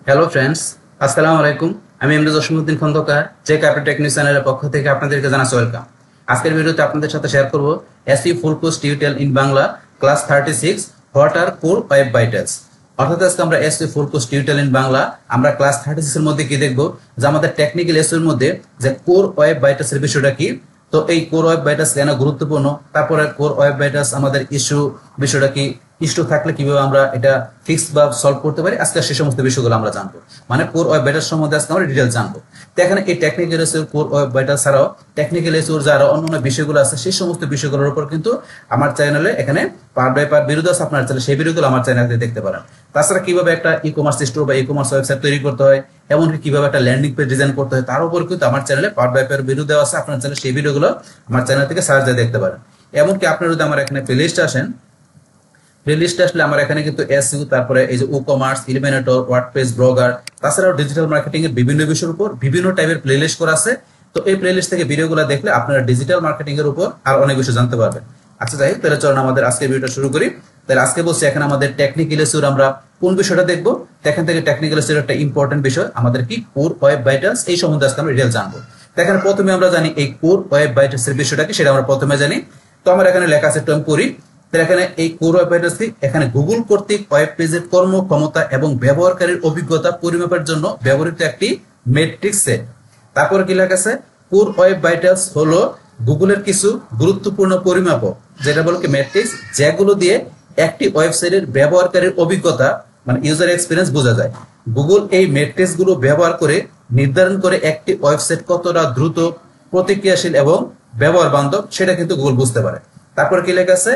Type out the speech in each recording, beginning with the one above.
Hello friends, আসসালামু আলাইকুম। আমি এমডি জসিমউদ্দিন খন্দকার, যে ক্যাপিটাল টেকনিক চ্যানেলের পক্ষ থেকে আপনাদেরকে জানাচ্ছি ওয়েলকাম। আজকের ভিডিওতে আপনাদের সাথে শেয়ার করব SE full course tutorial in Bangla class 36 what are core web vitals. অর্থাৎ আজকে আমরা SE full course tutorial in Bangla আমরা ক্লাস 36 এর মধ্যে কি দেখব, যে আমাদের টেকনিক্যাল এসইর মধ্যে যে কোর ওয়েব ভাইটালস এর বিষয়টা কি, তো এই কোর ওয়েব ভাইটালস কেন গুরুত্বপূর্ণ, তারপরে কোর ওয়েব ভাইটালস আমাদের ইস্যু বিষয়টা কি, ইস্যু থাকলে কিভাবে আমরা এটা ফিক্স বা সলভ করতে পারি, আজকে সেই সমস্ত বিষয়গুলো আমরা জানবো। মানে কোর ওয়েব ভাইটালস সম্বন্ধে আজকে আমরা ডিটেইলস জানবো। তো এখানে এই টেকনিক্যাল এসইর কোর ওয়েব ভাইটালস ছাড়াও টেকনিক্যাল এসইর যারা অন্যান্য বিষয়গুলো আছে সেই সমস্ত বিষয়গুলোর উপর কিন্তু আমার চ্যানেলে এখানে পার্ট বাই পার্ট ভিডিও আছে, আপনার চ্যানেলে সেই ভিডিওগুলো আমার চ্যানেলে দেখতে পারেন। তাছাড়া কিভাবে একটা ই কমার্স স্টোর বা ই কমার্স ওয়েবসাইট তৈরি করতে হয়, এমনকি কিভাবে একটা ল্যান্ডিং পেজ ডিজাইন করতে হয়, তার উপর কিন্তু আমার চ্যানেলে পার্ট বাই পার্ট ভিডিও দেওয়া আছে। আপনার চ্যানেলে সেই ভিডিওগুলো আমার চ্যানেল থেকে সার্চ দিয়ে দেখতে পারেন। এমনকি আপনারা যদি আমার এখানে প্লেলিস্টে আসেন, প্লেলিস্টে আসলে আমার এখানে কিন্তু এসইও, তারপরে এই যে ই কমার্স, ইলিমিনেটর, ওয়ার্ডপ্রেস, ব্লগার, তাছাড়াও ডিজিটাল মার্কেটিং এর বিভিন্ন বিষয়ের উপর বিভিন্ন টাইপের প্লেলিস্ট করা আছে। তো এই প্লেলিস্ট থেকে ভিডিওগুলো দেখলে আপনারা ডিজিটাল মার্কেটিং এর উপর আর অনেক কিছু জানতে পারবেন। আচ্ছা যাই হোক, তাহলে চলুন আমাদের আজকের ভিডিওটা শুরু করি। তাহলে আজকে বলছি এখানে আমাদের টেকনিক্যাল এসইওর আমরা কোন বিষয়টা দেখবো। এখান থেকে টেকনিক্যাল এসইওর একটা ইম্পর্টেন্ট বিষয় আমাদের কি কোর ওয়েব ভাইটালস, এই সম্বন্ধে আজকে আমরা ডিটেইলস জানবো। দেখেন প্রথমে আমরা জানি এই কোর ওয়েব ভাইটালস এর বিষয়টা কি, সেটা আমরা প্রথমে জানি। তো আমার এখানে লেখা আছে, একটু আমি পড়ি। এখানে এই কোর ওয়েব ভাইটালস কি, এখানে গুগল কর্তৃক ওয়েব পেজের কর্মক্ষমতা এবং ব্যবহারকারীর অভিজ্ঞতা পরিমাপের জন্য ব্যবহৃত একটি মেট্রিক সেট। তারপর কি লেখা আছে, কোর ওয়েব ভাইটালস হলো গুগলের কিছু গুরুত্বপূর্ণ পরিমাপক, যেটা বলে কি মেট্রিক্স, যেগুলো দিয়ে একটি ওয়েবসাইটের ব্যবহারকারীর অভিজ্ঞতা মানে ইউজার এক্সপিরিয়েন্স বোঝা যায়। গুগল এই মেট্রিক্স গুলো ব্যবহার করে নির্ধারণ করে একটি ওয়েবসাইট কতটা দ্রুত, প্রতিক্রিয়াশীল এবং ব্যবহার বান্ধব সেটা কিন্তু গুগল বুঝতে পারে। তারপর কি লেখা আছে,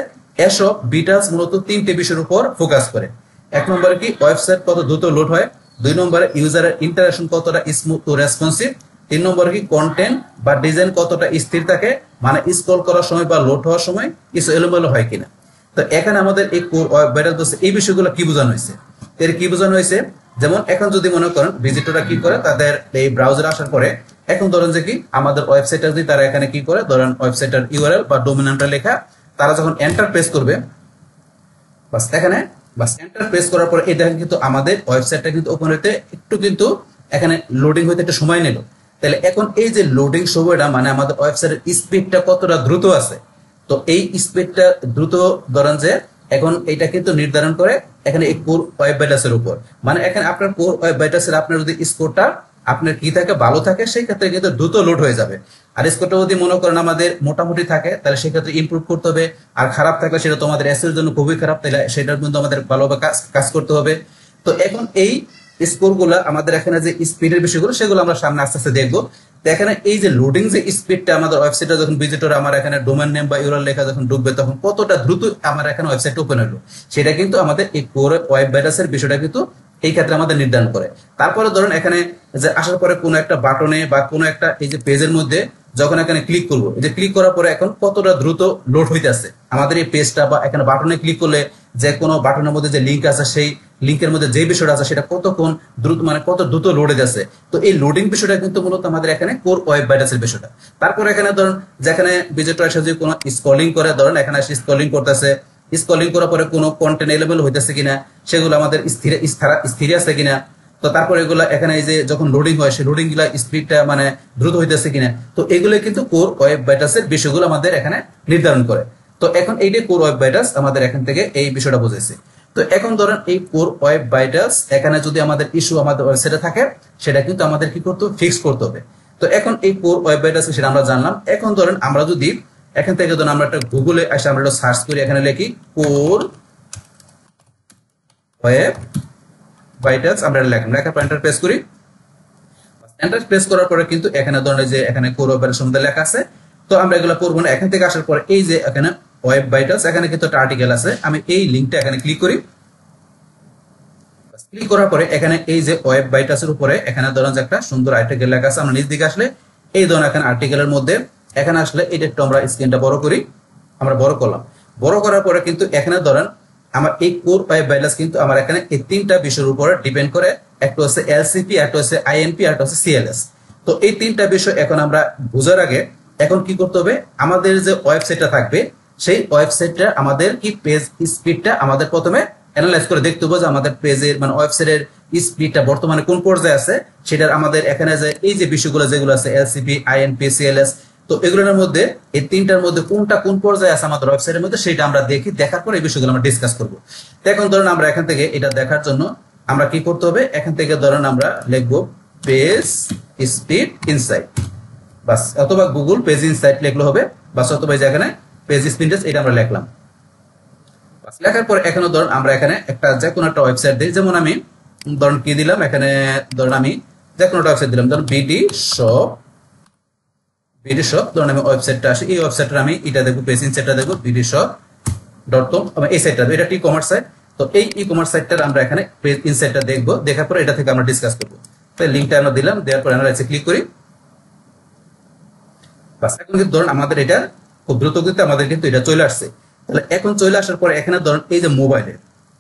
এসব বিটালস মূলত তিনটি বিষয়ের উপর ফোকাস করে। এক নম্বরে কি, ওয়েবসাইট কত দ্রুত লোড হয়। দুই নম্বরে ইউজারের ইন্টারাকশন কতটা স্মুথ ও রেসপন্সিভ। তিন নম্বরে কি, কন্টেন্ট বা ডিজাইন কতটা স্থির থাকে, মানে স্ক্রল করার সময় বা লোড হওয়ার সময় কিছু এলোমেলো হয় কিনা। তো এখানে আমাদের এই কোর ওয়েব ভাইটালস এই বিষয়গুলো কি বোঝানো হয়েছে, এর কি বোঝানো হয়েছে, যেমন এখন যদি মনে করেন ভিজিটররা কি করে, তাদের এই ব্রাউজারে আসার পরে এখন ধরেন যে কি আমাদের ওয়েবসাইটটা যদি তারা এখানে কি করে, ধরেন ওয়েবসাইটের ইউআরএল বা ডোমেন নামটা লেখা, তারা যখন এন্টার প্রেস করবে, বাস এখানে বাস এন্টার প্রেস করার পরে এই দেখেন কিন্তু আমাদের ওয়েবসাইটটা কিন্তু ওপেন হতে একটু কিন্তু এখানে লোডিং হতে একটু সময় নিল। তাহলে এখন এই যে লোডিং সময়টা মানে আমাদের ওয়েবসাইটের স্পিডটা কতটা দ্রুত আছে। তো এই স্পিডটা দ্রুত ধরেন যে এখন এটা কিন্তু নির্ধারণ করে এখানে এই কোর ওয়েব ভাইটালসের উপর, মানে এখানে আপনার কোর ওয়েব ভাইটালসের আপনার যদি স্কোরটা আপনার কি থাকে, ভালো থাকে, সেই ক্ষেত্রে কিন্তু দ্রুত লোড হয়ে যাবে। আর স্কোরটা যদি মনে করেন আমাদের মোটামুটি থাকে, তাহলে সেক্ষেত্রে ইমপ্রুভ করতে হবে। আর খারাপ থাকলে সেটা তোমাদের এসের জন্য খুবই খারাপ, তাহলে সেটার কিন্তু আমাদের ভালোভাবে কাজ করতে হবে। তো এখন এই স্কোর গুলা আমাদের এখানে যে স্পিডের বিষয়গুলো সেগুলো আমরা সামনে আস্তে আস্তে দেখবো। তো এখানে এই যে লোডিং যে স্পিডটা আমাদের ওয়েবসাইটে যখন ভিজিটর আমার এখানে ডোমেন নেম বা ইউআরএল লেখা যখন ঢুকবে, তখন কতটা দ্রুত আমার এখানে ওয়েবসাইট ওপেন হলো, সেটা কিন্তু আমাদের এই কোর ওয়েব ভাইটালসের বিষয়টা কিন্তু এই ক্ষেত্রে আমাদের নির্ধারণ করে। তারপরে ধরুন এখানে যে আসার পরে কোনো একটা বাটনে বা কোনো একটা এই যে পেজের মধ্যে যখন এখানে ক্লিক করবো, এই যে ক্লিক করার পরে এখন কতটা দ্রুত লোড হইতেছে আমাদের এই পেজটা, বা এখানে বাটনে ক্লিক করলে যে কোনো বাটনের মধ্যে যে লিঙ্ক আছে সেই লিঙ্কের মধ্যে যে বিষয়টা আছে সেটা কতক্ষণ দ্রুত মানে কত দ্রুত লোডে যাচ্ছে। তো এই লোডিং বিষয়টা কিন্তু মূলত আমাদের এখানে কোর ওয়েব ভাইটালসের বিষয়টা। তারপর এখানে ধরুন যেখানে ভিজিটর এসে যদি কোনো স্ক্রলিং করে, ধরেন এখানে এসে স্ক্রলিং করতেছে, স্ক্রলিং করার পরে কোনো কন্টেন্ট এলেবেল হইতেছে কিনা, সেগুলো আমাদের স্থির আছে কিনা। তো তারপর এগুলো এখানে এই যে যখন লোডিং হয় সেই লোডিং গুলা স্পিডটা মানে দ্রুত হইতেছে কিনা। তো এগুলো কিন্তু কোর ওয়েব ভাইটালসের বিষয়গুলো আমাদের এখানে নির্ধারণ করে। তো এখন এইটাই কোর ওয়েব ভাইটালস আমাদের এখান থেকে এই বিষয়টা বুঝেছে। তো এখন ধরেন এই কোর ওয়েব ভাইটালস এখানে যদি আমাদের ইস্যু আমাদের ওয়েবসাইটে থাকে, সেটা কিন্তু আমাদের কি করতে হবে, ফিক্স করতে হবে। তো এখন এই কোর ওয়েব ভাইটালস সেটা আমরা জানলাম। এখন ধরেন আমরা যদি এখান থেকে ধরুন আমরা একটা গুগলে এসে আমরা একটা সার্চ করি, এখানে লিখি কোর ওয়েব ভাইটালস, আমরা লিখলাম, লেখার পর এন্টার প্রেস করি। এন্টার প্রেস করার পরে কিন্তু এখানে ধরেন যে এখানে কোর ওয়েব ভাইটালস সম্বন্ধে লেখা আছে। তো আমরা এগুলো পড়বো না। এখান থেকে আসার পরে এই যে এখানে ওয়েব ভাইটালস, এখানে কিন্তু একটা আর্টিকেল আছে, আমি এই লিঙ্কটা এখানে ক্লিক করি। ক্লিক করার পরে এখানে এই যে ওয়েব ভাইটালস এর উপরে এখানে ধরেন যে একটা সুন্দর আর্টিকেল লেখা আছে। আমরা নিচ দিকে আসলে এই ধরনের এখানে আর্টিকেলের মধ্যে এখানে আসলে এটা একটু আমরা স্ক্রিনটা বড় করি, আমরা বড় করলাম। বড় করার পরে কিন্তু এখানে ধরেন আমার এই কোর ওয়েব ভাইটালস কিন্তু আমার এখানে এই তিনটা বিষয়ের উপরে ডিপেন্ড করে। একটা হচ্ছে এলসিপি, একটা হচ্ছে আইএনপি, একটা হচ্ছে সিএলএস। তো এই তিনটা বিষয় এখন আমরা বোঝার আগে এখন কি করতে হবে, আমাদের যে ওয়েবসাইটটা থাকবে সেই ওয়েবসাইটটা আমাদের কি পেজ স্পিডটা আমাদের প্রথমে অ্যানালাইজ করে দেখতে হবে যে আমাদের পেজের মানে ওয়েবসাইটের স্পিডটা বর্তমানে কোন পর্যায়ে আছে, সেটার আমাদের এখানে যে এই যে বিষয়গুলো যেগুলো আছে এলসিপি, আইএনপি, সিএলএস, তো এগুলোর মধ্যে এই তিনটার মধ্যে কোনটা কোন পর্যায়ে আছে আমাদের ওয়েবসাইটের মধ্যে সেটা আমরা দেখি, দেখার পর এই বিষয়গুলো আমরা ডিসকাস করব। তো এখন ধরুন আমরা এখান থেকে এটা দেখার জন্য আমরা কি করতে হবে, এখান থেকে ধরুন আমরা লিখব পেজ স্পিড ইনসাইট বাস, অথবা গুগল পেজ ইনসাইট লিখলে হবে বাস, অথবা যেখানে পেজ স্পিড এটা আমরা লিখলাম। লেখার পর এখানে ধরুন আমরা এখানে একটা যে কোনো একটা ওয়েবসাইট দিই, যেমন আমি ধরুন কি দিলাম এখানে, ধরুন আমি যে কোনো একটা ওয়েবসাইট দিলাম, ধরুন বিডি শপ, ধরুন আমি ওয়েবসাইটটা আসি, এই ওয়েবসাইটটা আমি এটা দেখবো, পেজ ইনসাইটটা দেখবো bdshop.com, এই সাইটটা এটা ই কমার্স সাইট। তো এই ই কমার্স সাইটটার আমরা এখানে পেজ ইনসাইটটা দেখবো, দেখার পর এটা থেকে আমরা ডিসকাস করবো। তো লিংকটা আমরা দিলাম, দেওয়ার পর আমরা ক্লিক করি বাস। এখন কিন্তু ধরুন আমাদের এটা খুব দ্রুত গতিতে আমাদের কিন্তু এটা চলে আসছে। তাহলে এখন চলে আসার পরে এখানে ধরুন এই যে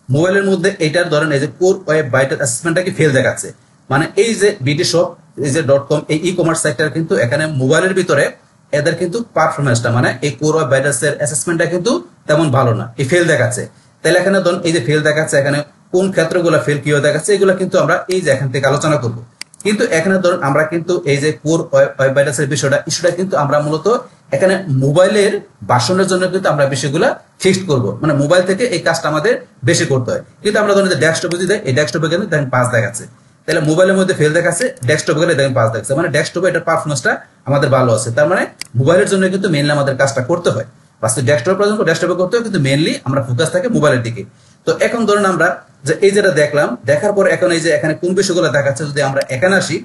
মোবাইলের মধ্যে এইটার ধরেন এই যে কোর ওয়েব ভাইটাল অ্যাসেসমেন্টটা কি ফেল দেখাচ্ছে, মানে এই যে bdshop এই যে .com এই ই কমার্স সাইটটার কিন্তু এখানে মোবাইলের ভিতরে এদের কিন্তু পারফরমেন্সটা মানে এই কোর ওয়েব ভাইটাল এর অ্যাসেসমেন্টটা কিন্তু তেমন ভালো না, এই ফেল দেখাচ্ছে। তাহলে এখানে ধরুন এই যে ফেল দেখাচ্ছে, এখানে কোন ক্ষেত্রগুলো ফেল কিভাবে দেখাচ্ছে এগুলো কিন্তু আমরা এই যে এখান থেকে আলোচনা করব। কিন্তু এখানে ধরুন আমরা কিন্তু এই যে কোর ওয়েব ভাইটাল এর ইস্যুটা কিন্তু আমরা মূলত এখানে মোবাইলের ভার্সনের জন্য কিন্তু আমরা বিষয়গুলো ফিক্সড করব, মানে মোবাইল থেকে এই কাজটা আমাদের বেশি করতে হয়। কিন্তু আমরা ধরুন ডেস্কটপে যদি দেয়, এই ডেস্কটপে কিন্তু দেখেন 5 দেখাচ্ছে, তাহলে মোবাইলের মধ্যে ফেল দেখাচ্ছে, ডেস্কটপে গেলে দেখেন 5 দেখাচ্ছে, মানে ডেস্কটপে এটার পারফরমেন্সটা আমাদের ভালো আছে। তার মানে মোবাইলের জন্য কিন্তু মেইনলি আমাদের কাজটা করতে হয়, বাস্তবে ডেস্কটপ পর্যন্ত ডেস্কটপে করতে হয়, কিন্তু মেইনলি আমরা ফোকাস থাকে মোবাইলের দিকে। তো এখন ধরুন আমরা যে এই যেটা দেখলাম, দেখার পর এখন এই যে এখানে কোন বিষয়গুলো দেখাচ্ছে, যদি আমরা এখানে আসি,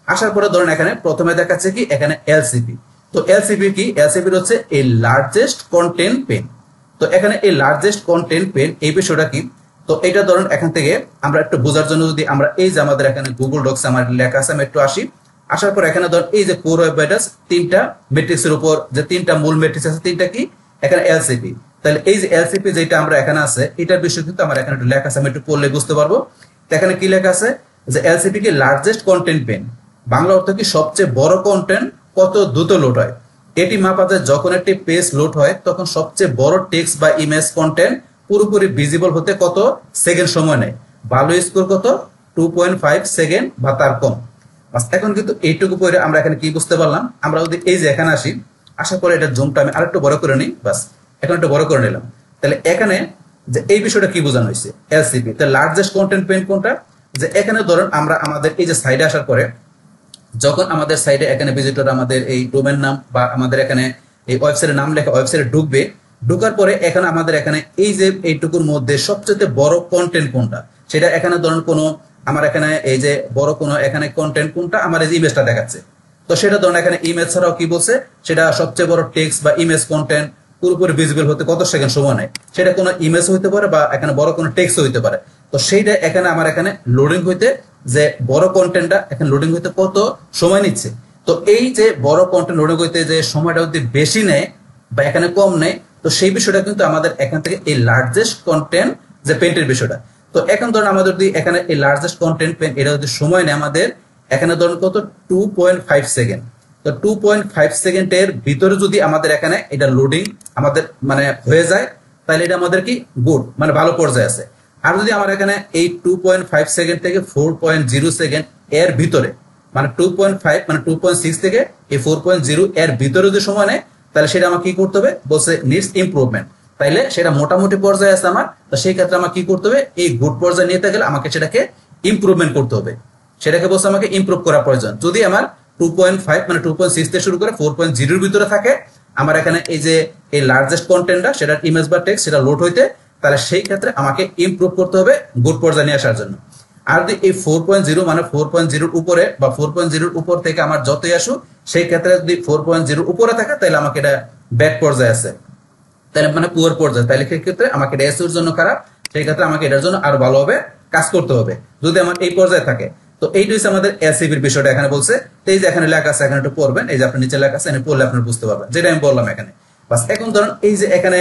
আসার পরে ধরুন এখানে প্রথমে দেখাচ্ছে কি এখানে এলসিপি। তো এলসিপি কি, এলসিপি হচ্ছে এই লার্জেস্ট কন্টেন্ট পেন। তো এখানে এই লার্জেস্ট কন্টেন্ট পেন এই বিষয়টা কি, তো এটা ধরুন এখান থেকে আমরা একটু বোঝার জন্য যদি আমরা এই যে আমাদের এখানে গুগল ডক্স আমার লেখা আছে, আমি একটু আসি, আসার পর এখানে ধরুন এই যে কোর ওয়েব ভাইটাল তিনটা ম্যাট্রিক্সের উপর যে তিনটা মূল ম্যাট্রিক্স আছে, তিনটা কি এখানে এলসিপি। তাহলে এই যে এলসিপি যেটা আমরা এখানে আছে, এটার বিষয় কিন্তু আমার এখানে একটু লেখা আছে, আমি একটু পড়লে বুঝতে পারবো। তো এখানে কি লেখা আছে যে এলসিপি কি লার্জেস্ট কন্টেন্ট পেন, বাংলা অর্থ কি সবচেয়ে বড় কন্টেন্ট কত দ্রুত লোড হয়। এটি মাপা যায় যখন একটি পেজ লোড হয় তখন সবচেয়ে বড় টেক্সট বা ইমেজ কন্টেন্ট পুরোপুরি ভিজিবল হতে কত সেকেন্ড সময় নেয়, ভালো স্কোর কত 2.5 সেকেন্ড বা তার কম। এখন কিন্তু এইটুকু পরে আমরা এখানে কি বুঝতে পারলাম, আমরা যদি এই যে এখানে আসি, আসার পরে এটা জুমটা আমি আরেকটু বড় করে নিই, বাস এখন একটু বড় করে নিলাম। তাহলে এখানে যে এই বিষয়টা কি বোঝানো হয়েছে, এলসিপি তাহলে লার্জেস্ট কন্টেন্ট পেন কোনটা, যে এখানে ধরুন আমরা আমাদের এই যে সাইডে আসার পরে যখন আমাদের সাইডে এখানে ভিজিটর আমাদের এই ডোমেন নাম বা আমাদের এখানে এই ওয়েবসাইটের নাম লেখা ওয়েবসাইটে ঢুকবে, ঢোকার পরে এখানে আমাদের এখানে এই যে এইটুকুর মধ্যে সবচেয়ে বড় কন্টেন্ট কোনটা, সেটা এখানে ধরুন কোনো আমার এখানে এই যে বড় কোনো এখানে কন্টেন্ট কোনটা, আমার এই যে ইমেজটা দেখাচ্ছে, তো সেটা ধরুন এখানে ইমেজ ছাড়াও কি বলছে, সেটা সবচেয়ে বড় টেক্সট বা ইমেজ কন্টেন্ট পুরোপুরি ভিজিবল হতে কত সেকেন্ড সময় নেয়, সেটা কোনো ইমেজ হইতে পারে বা এখানে বড় কোনো টেক্সট হইতে পারে। তো সেইটা এখানে আমার এখানে লোডিং হইতে যে বড় কন্টেন্টটা এখানে লোডিং হইতে কত সময় নিচ্ছে। তো এই যে বড় কন্টেন্ট লোডিং হইতে যে সময়টা যদি বেশি নেয় বা এখানে কম নেয়, তো সেই বিষয়টা কিন্তু আমাদের এখান থেকে এই লার্জেস্ট কন্টেন্ট যে পেন্টের বিষয়টা। তো এখন ধরুন আমাদের যদি এখানে এই লার্জেস্ট কন্টেন্ট পেন এটা যদি সময় নেয় আমাদের এখানে ধরুন কত 2.5 সেকেন্ড। তো 2.5 সেকেন্ডের ভিতরে যদি আমাদের এখানে এটা লোডিং আমাদের মানে হয়ে যায়, তাহলে এটা আমাদের কি গুড, মানে ভালো পর্যায়ে আছে। আর যদি আমার এখানে এই 2.5 সেকেন্ড থেকে 4.0 সেকেন্ড এর ভিতরে, মানে 2.5 মানে 2.6 থেকে এই 4.0 এর ভিতরে যদি সময় নেয়, তাহলে সেটা আমাকে কি করতে হবে, বলছে নিডস ইমপ্রুভমেন্ট। তাইলে সেটা মোটামুটি পর্যায়ে আছে আমার, তো সেই ক্ষেত্রে আমাকে কি করতে হবে, এই গুড পর্যায়ে নিতে গেলে আমাকে সেটাকে ইমপ্রুভমেন্ট করতে হবে, সেটাকে বলছে আমাকে ইমপ্রুভ করা প্রয়োজন। যদি আমার 2.5 মানে 2.6 থেকে শুরু করে 4.0 এর ভিতরে থাকে, আমার এখানে এই যে এই লার্জেস্ট কন্টেন্টটা সেটার ইমেজ বা টেক্সট সেটা লোড হইতে, তাহলে সেই ক্ষেত্রে আমাকে ইমপ্রুভ করতে হবে গুড পর্যায়ে নিয়ে আসার জন্য। আর যদি এই 4.0 মানে 4.0 উপরে বা 4.0 উপর থেকে আমার যতই আসুক, সেই ক্ষেত্রে যদি 4.0 উপরে থাকে তাহলে আমাকে এটা ব্যাড পর্যায়ে আছে, তাহলে মানে পুয়ার পর্যায়ে, তাহলে সেই ক্ষেত্রে আমাকে এটা এসইওর জন্য খারাপ, সেই ক্ষেত্রে আমাকে এটার জন্য আরো ভালোভাবে কাজ করতে হবে যদি আমার এই পর্যায়ে থাকে। তো এইটা হচ্ছে আমাদের এসইবির বিষয়টা এখানে বলছে। তো এই যে এখানে লেখা আছে, এখানে একটু পড়বেন, এই যে আপনার নিচে লেখা আছে, এখানে পড়লে আপনারা বুঝতে পারবেন যেটা আমি বললাম এখানে। বাস এখন ধরুন এই যে এখানে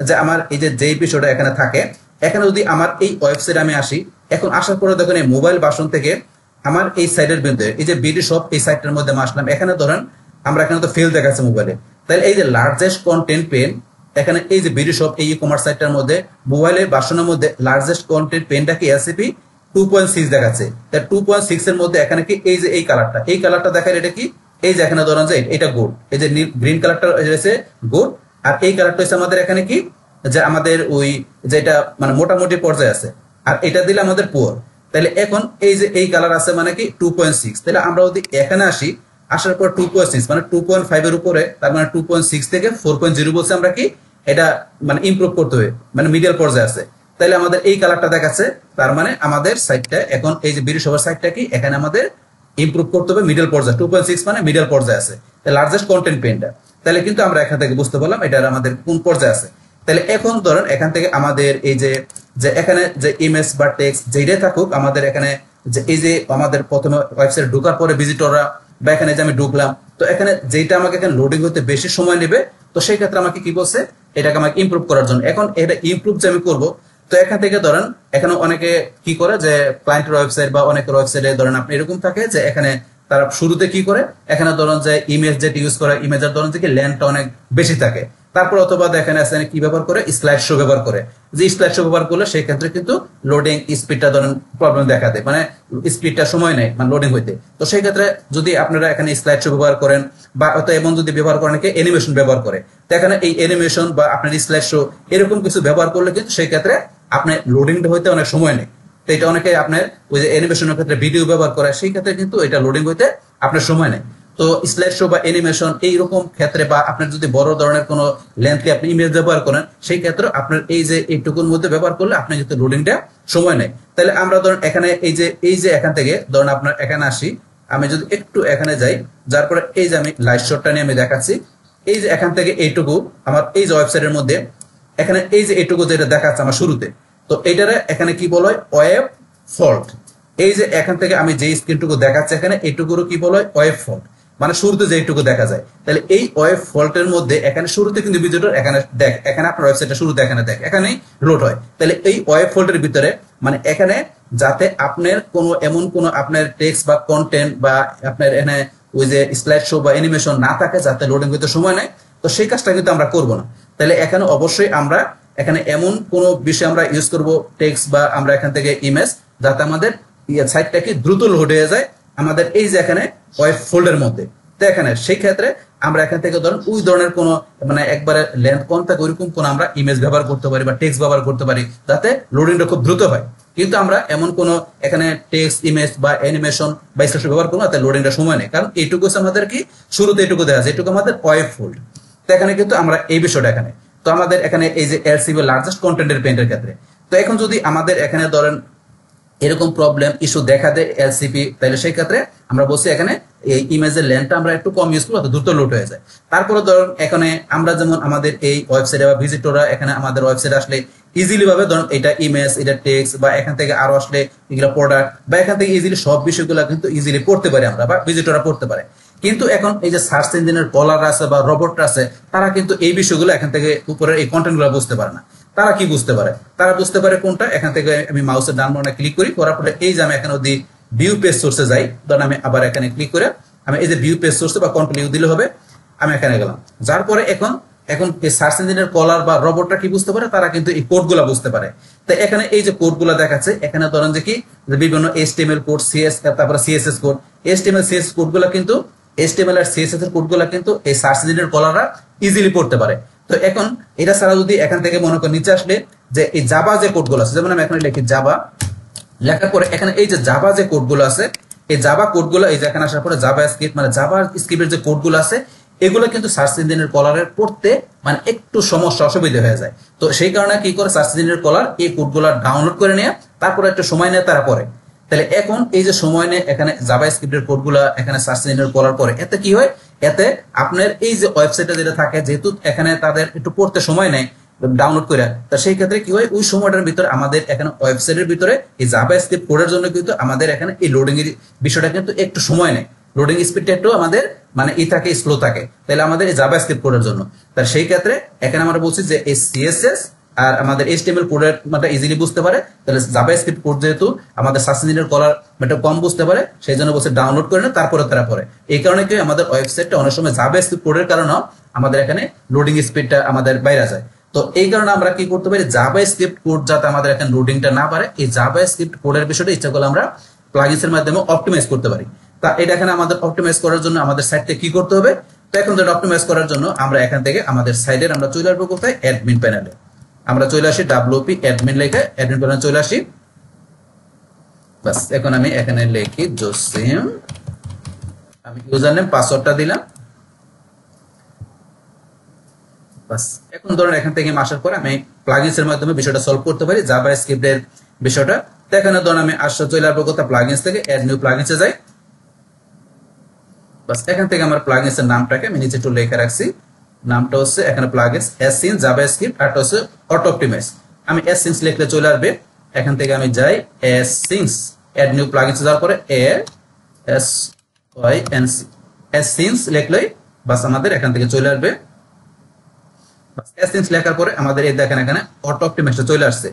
যে আমার এই যে যেই বিষয়টা এখানে থাকে, এখানে যদি আমার এই ওয়েবসাইটে আমি আসি, এখন আসার পরে দেখেন এই মোবাইল ভার্সন থেকে আমার এই সাইডের বিন্দু এই যে bdshop এই সাইটটার মধ্যে আসলাম, এখানে ধরেন আমরা এখানে তো ফেল দেখাচ্ছে মোবাইলে, তাহলে এই যে লার্জেস্ট কন্টেন্ট পেন এখানে এই যে ভিডিও শপ এই ই-কমার্স সাইটটার মধ্যে মোবাইলের ভার্সনের মধ্যে লার্জেস্ট কন্টেন্ট পেনটা কি এলসিপি 2.6 দেখাচ্ছে। তাই 2.6 এর মধ্যে এখানে কি এই যে এই কালারটা দেখায়, এটা কি এই যে এখানে ধরেন যে এটা গোল্ড, এই যে গ্রিন কালারটা হচ্ছে গোল্ড, আর এই কালারটা হচ্ছে আমাদের এখানে কি যে আমাদের ওই যেটা মানে মোটামুটি পর্যায়ে আছে, আর এটা দিলে আমাদের পুয়ার। তাহলে এখন এই যে এই কালার আছে মানে কি 2.6, তাহলে আমরা যদি এখানে আসি, আসার পর 2.6 মানে 2.5 এর উপরে, তার মানে 2.6 থেকে 4.0 বলছে আমরা কি এটা মানে ইমপ্রুভ করতে হবে, মানে মিডল পর্যায়ে আছে। তাহলে আমাদের এই কালারটা দেখাচ্ছে, তার মানে আমাদের সাইটটা এখন এই যে বিরুসভার সাইটটা কি এখানে আমাদের ইমপ্রুভ করতে হবে মিডল পর্যায়ে, 2.6 মানে মিডল পর্যায়ে আছে, লার্জেস্ট কন্টেন্ট পেনটা। তাহলে কিন্তু আমরা এখান থেকে বুঝতে পারলাম এটা আমাদের কোন পর্যায়ে আছে। তাহলে এখন ধরেন এখান থেকে আমাদের এই যে এখানে যে ইমেজ বা টেক্সট যেটাই থাকুক, আমাদের এখানে যে এই যে আমাদের প্রথমে ওয়েবসাইট ঢোকার পরে ভিজিটররা বা এখানে যে আমি ঢুকলাম, তো এখানে যেটা আমাকে এখানে লোডিং হতে বেশি সময় নেবে, তো সেই ক্ষেত্রে আমাকে কি বলছে এটাকে আমাকে ইমপ্রুভ করার জন্য। এখন এটা ইমপ্রুভ যে আমি করবো, তো এখান থেকে ধরেন এখানে অনেকে কি করে যে ক্লায়েন্টের ওয়েবসাইট বা অনেকের ওয়েবসাইটে ধরেন আপনি এরকম থাকে যে এখানে তারা শুরুতে কি করে, এখানে ধরেন যে ইমেজ যেটা ইউজ করে, ইমেজের ধরেন থেকে লেন্থটা অনেক বেশি থাকে। তারপর অথবা দেখেন এখানে কি ব্যবহার করে, স্লাইড শো ব্যবহার করে। যে স্লাইড শো ব্যবহার করলে সেই ক্ষেত্রে কিন্তু লোডিং স্পিডটা ধরেন প্রবলেম দেখা দেয়, মানে স্পিডটা সময় নেয় মানে লোডিং হইতে। তো সেই ক্ষেত্রে যদি আপনারা এখানে স্লাইড শো ব্যবহার করেন বা এমন যদি ব্যবহার করেন কি অ্যানিমেশন ব্যবহার করে, তো এখানে এই অ্যানিমেশন বা আপনার স্লাইড শো এরকম কিছু ব্যবহার করলে কিন্তু সেই ক্ষেত্রে আপনার লোডিংটা হইতে অনেক সময় নেই। তো এটা অনেকে আপনার ওই যে অ্যানিমেশনের ক্ষেত্রে ভিডিও ব্যবহার করে, সেই ক্ষেত্রে কিন্তু এটা লোডিং হইতে আপনার সময় নেই। তো স্লাইড শো বা অ্যানিমেশন এইরকম ক্ষেত্রে বা আপনার যদি বড় ধরনের কোনো লেন্থে আপনি ইমেজ ব্যবহার করেন, সেই ক্ষেত্রে আপনার এই যে এইটুকুর মধ্যে ব্যবহার করলে আপনি যদি লোডিংটা সময় নেই। তাহলে আমরা ধরেন এখানে এই যে এখান থেকে ধরেন আপনার এখানে আসি, আমি যদি একটু এখানে যাই, যার পরে এই যে আমি লাইট শটটা নিয়ে আমি দেখাচ্ছি, এই যে এখান থেকে এইটুকু আমার এই যে ওয়েবসাইটের মধ্যে এখানে এই যে এইটুকু যেটা দেখাচ্ছে আমার শুরুতে, তো এইটারে এখানে কি বলা হয় ওয়েব ফল্ট। এই যে এখান থেকে আমি যে স্ক্রিনটুকু দেখাচ্ছি এখানে এইটুকুরও কি বলা হয় ওয়েব ফল্ট, মানে শুরুতে যে এইটুকু দেখা যায়। তাহলে এই ওয়েব ফল্টের মধ্যে এখানে শুরুতে কিন্তু ভিজিটর এখানে দেখ, এখানে আপনার ওয়েবসাইটটা শুরুতে এখানে দেখ, এখানেই লোড হয়। তাহলে এই ওয়েব ফল্টের ভিতরে মানে এখানে যাতে আপনার কোনো এমন কোনো আপনার টেক্সট বা কন্টেন্ট বা আপনার এখানে ওই যে স্লাইড শো বা অ্যানিমেশন না থাকে যাতে লোডিং করতে সময় নেয়, তো সেই কাজটা কিন্তু আমরা করবো না। তাহলে এখানে অবশ্যই আমরা এখানে এমন কোনো বিষয় আমরা ইউজ করব টেক্সট বা আমরা এখান থেকে ইমেজ, যাতে আমাদের সাইটটা কি দ্রুত লোড হয়ে যায় আমাদের এই যে এখানে ওয়েব ফোল্ডের মধ্যে। তো এখানে সেই ক্ষেত্রে আমরা এখান থেকে ধরুন ওই ধরনের কোনো মানে একবারে লেন্থ কম থাকে ওইরকম কোন আমরা ইমেজ ব্যবহার করতে পারি বা টেক্সট ব্যবহার করতে পারি, যাতে লোডিংটা খুব দ্রুত হয়। কিন্তু আমরা এমন কোনো এখানে টেক্সট ইমেজ বা অ্যানিমেশন বা স্লাইড ব্যবহার করবো তাতে লোডিংটা সময় নেই, কারণ এইটুকু আমাদের কি শুরুতে এইটুকু দেখা যায়, এইটুকু আমাদের ওয়েব ফোল্ড। তো এখানে কিন্তু আমরা এই বিষয়টা এখানে, তো আমাদের এখানে এই যে এলসিপি লার্জেস্ট কন্টেন্টের পেন্টের ক্ষেত্রে, তো এখন যদি আমাদের এখানে ধরেন এরকম প্রবলেম ইস্যু দেখা দেয় এলসিপি, তাহলে সেই ক্ষেত্রে আমরা বলছি এখানে এই ইমেজের লেন্থটা আমরা একটু কম ইউজ করবো, দ্রুত লোড হয়ে যায়। তারপরে ধরুন এখানে আমরা যেমন আমাদের এই ওয়েবসাইটে বা ভিজিটররা এখানে আমাদের ওয়েবসাইটে আসলে ইজিলি ভাবে ধরুন এটা ইমেজ, এটা টেক্সট বা এখান থেকে আরো আসলে এগুলো প্রোডাক্ট বা এখান থেকে ইজিলি সব বিষয়গুলো কিন্তু ইজিলি পড়তে পারি আমরা বা ভিজিটররা পড়তে পারে। কিন্তু এখন এই যে সার্চ ইঞ্জিনের কলার আছে বা রোবট আছে, তারা কিন্তু এই বিষয়গুলো এখান থেকে উপরের এই কন্টেন্টগুলো বুঝতে পারে না। তারা কি বুঝতে পারে, তারা বুঝতে পারে কোনটা, এখান থেকে আমি মাউসের ডান বাটনে ক্লিক করি, করার পরে এই যে আমি এখানে যদি ভিউ পেজ সোর্সে যাই, ধরুন আমি আবার এখানে ক্লিক করে আমি এই যে ভিউ পেজ সোর্সে বা কন্ট্রোল ইউ দিলে হবে, আমি এখানে গেলাম। যার পরে এখন এই সার্চ ইঞ্জিনের কলার বা রোবটটা কি বুঝতে পারে, তারা কিন্তু এই কোডগুলা বুঝতে পারে। তো এখানে এই যে কোডগুলা দেখাচ্ছে, এখানে ধরেন যে কি বিভিন্ন HTML কোড, তারপরে CSS কোড, HTML CSS কোডগুলা কিন্তু HTML আর CSS এর কোডগুলা কিন্তু এই সার্চ ইঞ্জিনের কলাররা ইজিলি পড়তে পারে। তো এখন এটা ছাড়া যদি এখান থেকে মনে করেন নিচে আসলে যে এই জাভা যে কোডগুলো আছে, যেমন আমি এখানে লিখি জাভা, লেখার পরে এখানে এই যে জাভা যে কোডগুলো আছে, এই জাভা কোডগুলো এই যে এখানে আসার পরে জাভা স্ক্রিপ্ট মানে জাভা স্ক্রিপ্টের যে কোডগুলো আছে, এগুলো কিন্তু সার্চ ইঞ্জিনের কলারের পড়তে মানে একটু সমস্যা অসুবিধা হয়ে যায়। তো সেই কারণে কি করে সার্চ ইঞ্জিনের কলার এই কোডগুলো ডাউনলোড করে নিয়ে তারপরে একটু সময় নেয় তারা পরে। তাহলে এখন এই যে সময় নেয় এখানে জাভা স্ক্রিপ্টের কোডগুলা এখানে সার্চ ইঞ্জিনের কলার পরে, এতে কি হয়, এতে আপনার এই যে ওয়েবসাইটে যেটা থাকে, যেহেতু এখানে তাদের একটু পড়তে সময় নেয় ডাউনলোড করে, তা সেই ক্ষেত্রে কি হয় ওই সময়টার ভিতরে আমাদের এখানে ওয়েবসাইটের ভিতরে এই জাভা স্ক্রিপ্ট কোডের জন্য কিন্তু আমাদের এখানে এই লোডিং এর বিষয়টা কিন্তু একটু সময় নেয়, লোডিং স্পিডটা একটু আমাদের মানে থাকে স্লো থাকে, তাহলে আমাদের এই জাভা স্ক্রিপ্ট কোডের জন্য। তার সেই ক্ষেত্রে এখানে আমরা বলছি যে এই CSS আর আমাদের HTML কোডের মানে ইজিলি বুঝতে পারে, তাহলে জাভা স্ক্রিপ্ট কোড যেহেতু আমাদের সার্চ ইঞ্জিনের কলার মানে কম বুঝতে পারে, সেই জন্য বলছে ডাউনলোড করে না তারপরে তারা পড়ে। এই কারণে কি আমাদের ওয়েবসাইটটা অনেক সময় জাভা স্ক্রিপ্ট কোডের কারণে আমাদের এখানে লোডিং স্পিডটা আমাদের বাইরে যায়। তো এই কারণে আমরা কি করতে পারি, জাভাস্ক্রিপ্ট কোড যাতে আমাদের এখানে লোডিংটা না পারে, এই জাভাস্ক্রিপ্ট কোডের বিষয়টা ইচ্ছা করলে আমরা প্লাগইনস এর মাধ্যমে অপটিমাইজ করতে পারি। তা এটা এখানে আমাদের অপটিমাইজ করার জন্য আমাদের সাইটে কি করতে হবে, তো এখন যেটা অপটিমাইজ করার জন্য আমরা এখান থেকে আমাদের সাইডের আমরা চলে আসবো কোথায়, অ্যাডমিন প্যানেলে। আমরা চলে আসি WP অ্যাডমিন লিখে অ্যাডমিন প্যানেলে চলে আসি। বাস এখন আমি এখানে লিখি জসিম, আমি ইউজার নেম পাসওয়ার্ডটা দিলাম। বাস এখন ধরেন এখান থেকে আসার পরে আমি প্লাগইনস এর মাধ্যমে বিষয়টা সলভ করতে পারি জাভাস্ক্রিপ্টের বিষয়টা। তো এখানে ধরেন আমি চলে আসবো কোথায়, প্লাগইনস থেকে অ্যাড নিউ প্লাগইনসে যাই। বাস এখান থেকে আমার প্লাগইনস এর নামটাকে আমি নিচে একটু লিখে রাখছি, নামটা হচ্ছে এখানে প্লাগইনস এসসিন জাভাস্ক্রিপ্ট, আর হচ্ছে অটো অপটিমাইজ। আমি এসসিনস লিখলে চলে আসবে। এখান থেকে আমি যাই এসসিনস, অ্যাড নিউ প্লাগইনসে যাওয়ার পরে এসসিনস লিখলেই বাস আমাদের এখান থেকে চলে আসবে। এসসিনস লেখার পরে আমাদের এই দেখেন এখানে অটো অপটিমাইজটা চলে আসছে।